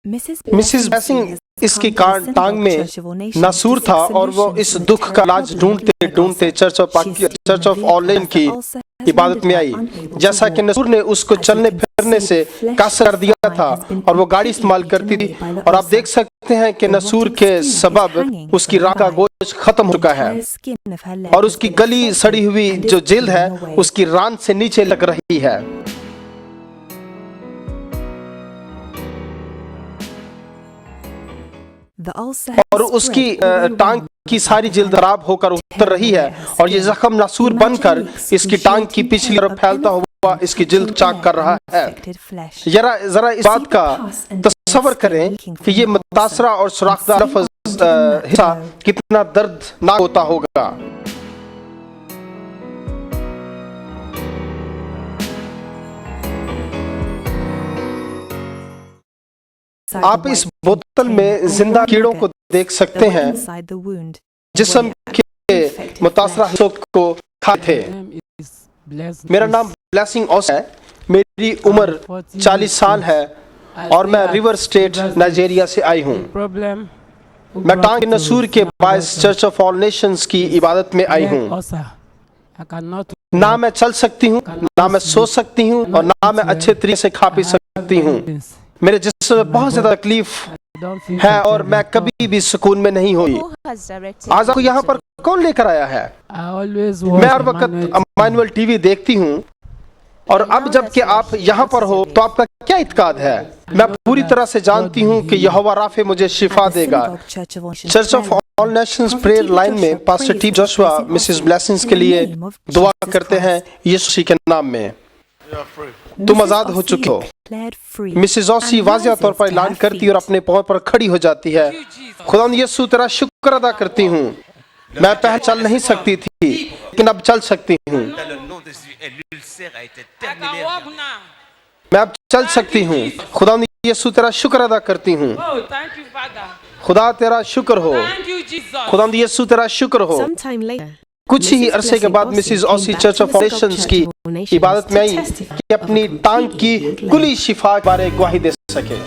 Mrs blessing इसकी टांग में नासूर था और वो इस दुख का इलाज ढूंढते ढूंढते चर्च ऑफ ऑल की इबादत में आई। जैसा कि नसूर ने उसको चलने फिरने से कासर कर दिया था और वो गाड़ी इस्तेमाल करती थी, और आप देख सकते हैं कि नसूर के सबब उसकी राह का गोश्त खत्म हो चुका है और उसकी गली सड़ी हुई जो जिल्द है उसकी रान से नीचे लग रही है। और उसकी टांग की सारी जिल्द खराब होकर उतर रही है और ये जख्म नासूर बनकर इसकी टांग की पिछली तरफ फैलता हुआ इसकी जिल्द चाक कर रहा है। जरा इस बात का तस्वर करें कि ये मुतासरा और सुराखदार लफ्ज़ हिस्सा कितना दर्दनाक होता होगा। आप इस बोतल में जिंदा कीड़ों को देख सकते हैं जिस्म के मुतासरा हिस्सों को खाते थे। मेरा नाम ब्लेसिंग ओस है, मेरी उम्र 40 साल है और मैं रिवर स्टेट नाइजीरिया से आई हूँ। मैं टांग नसूर के बायस चर्च ऑफ ऑल नेशंस की इबादत में आई हूँ। ना मैं चल सकती हूँ, ना मैं सो सकती हूँ और ना मैं अच्छे तरीके से खा पी सकती हूँ। मेरे जिस्म में बहुत ज्यादा तकलीफ है और मैं कभी भी सुकून में नहीं हुई। आज आपको यहाँ पर कौन लेकर आया है? मैं हर वक्त इम्मानुएल टीवी देखती हूँ और अब जबकि आप यहाँ पर हो तो आपका क्या इत्काद है? मैं पूरी तरह से जानती हूँ कि यहोवा राफे मुझे शिफा देगा। Church of All Nations prayer line में pastor T Joshua Mrs Blessings के लिए दुआ करते हैं यीशु के नाम में। तुम आजाद हो चुके हो। मिसेस ओसी वाज़िह तौर पर ऐलान करती और अपने पांव पर खड़ी हो जाती है। खुदा यीशु तेरा शुक्र अदा करती हूँ। मैं पहले चल नहीं सकती थी लेकिन अब चल सकती हूँ। मैं अब चल सकती हूँ। खुदा यीशु तेरा शुक्र अदा करती हूँ। खुदा तेरा शुक्र हो। खुदा यीशु तेरा शुक्र हो। कुछ ही अरसे के बाद Mrs OC church of Nations की इबादत में आई कि अपनी टांग की कुली शिफा के बारे गवाही दे सके।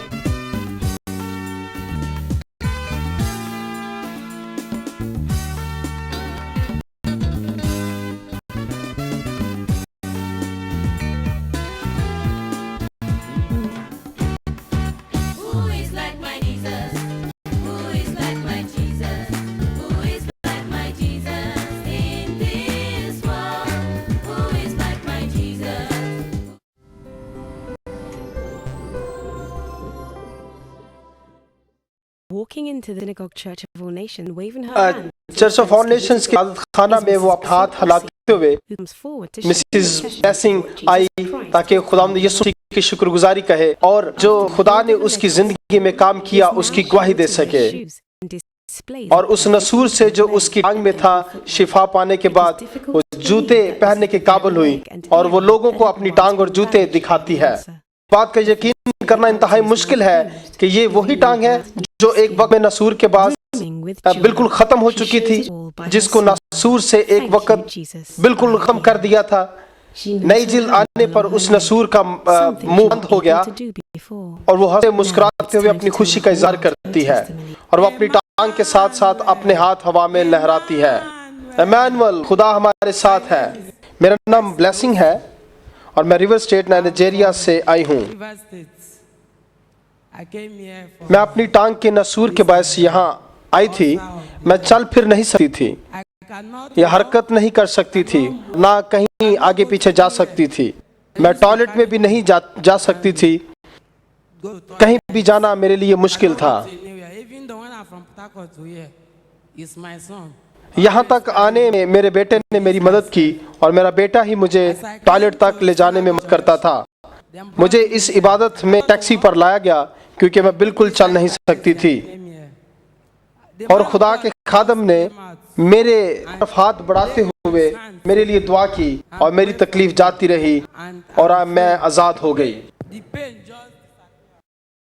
चर्च ऑफ ऑल नेशंस के इबादत खाना में वो अपना हाथ हिलाते हुए मिसेस ब्लेसिंग आई ताकि खुदा यीशु की शुक्रगुजारी कहे और जो खुदा ने उसकी जिंदगी में काम किया उसकी गवाही दे सके। और उस नसूर से जो उसकी टांग में था शिफा पाने के बाद वो जूते पहनने के काबिल हुई और वो लोगों को अपनी टांग और जूते दिखाती है। बात का यकीन करना इंतहाई मुश्किल है कि ये वही टांग है जो एक वक्त में नसूर के बाद बिल्कुल खत्म हो चुकी थी, जिसको नसूर से एक वक्त बिल्कुल खत्म कर दिया था। नई जिल्द आने पर उस नसूर का मुंह बंद हो गया और वो हंसते मुस्कुराते हुए अपनी खुशी का इजहार करती है और वो अपनी टांग के साथ साथ अपने हाथ हवा में लहराती है। इम्मानुएल, खुदा हमारे साथ है। मेरा नाम ब्लेसिंग है और मैं रिवर स्टेट नाइजीरिया से आई हूँ। मैं अपनी टांग के नसूर के बायस यहाँ आई थी। मैं चल फिर नहीं सकती थी या हरकत नहीं कर सकती थी, ना कहीं आगे पीछे जा सकती थी। मैं टॉयलेट में भी नहीं जा सकती थी। कहीं भी जाना मेरे लिए मुश्किल था। यहाँ तक आने में मेरे बेटे ने मेरी मदद की और मेरा बेटा ही मुझे टॉयलेट तक ले जाने में मदद करता था। मुझे इस इबादत में टैक्सी पर लाया गया क्योंकि मैं बिल्कुल चल नहीं सकती थी और खुदा के खादम ने मेरे तरफ हाथ बढ़ाते हुए मेरे लिए दुआ की और मेरी तकलीफ जाती रही और अब मैं आज़ाद हो गई।